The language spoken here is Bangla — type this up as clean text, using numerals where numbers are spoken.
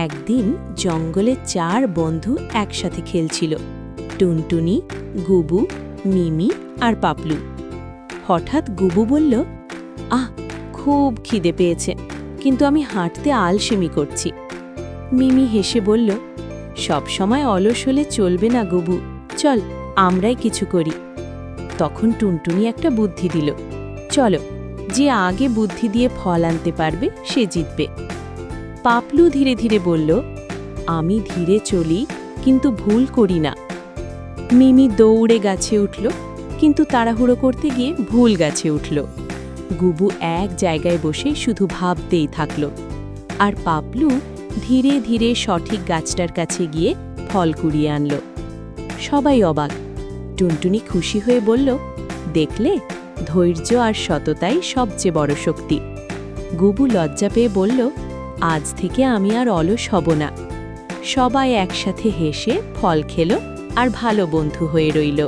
একদিন জঙ্গলে 4 বন্ধু একসাথে খেলছিল, টুনটুনি, গুবু, মিমি আর পাপলু। হঠাৎ গুবু বলল, খুব খিদে পেয়েছে, কিন্তু আমি হাঁটতে আলসেমি করছি। মিমি হেসে বলল, সব সময় অলস হলে চলবে না গুবু, চল আমরাই কিছু করি। তখন টুনটুনি একটা বুদ্ধি দিল, চলো, যে আগে বুদ্ধি দিয়ে ফল আনতে পারবে সে জিতবে। পাপলু ধীরে ধীরে বলল, আমি ধীরে চলি, কিন্তু ভুল করি না। মিমি দৌড়ে গাছে উঠল, কিন্তু তাড়াহুড়ো করতে গিয়ে ভুল গাছে উঠল। গুবু এক জায়গায় বসে শুধু ভাবতেই থাকল, আর পাপলু ধীরে ধীরে সঠিক গাছটার কাছে গিয়ে ফল কুড়িয়ে আনল। সবাই অবাক। টুনটুনি খুশি হয়ে বলল, দেখলে, ধৈর্য আর সততাই সবচেয়ে বড় শক্তি। গুবু লজ্জা পেয়ে বলল, আজ থেকে আমি আর অলস হব না। সবাই একসাথে হেসে ফল খেল আর ভালো বন্ধু হয়ে রইল।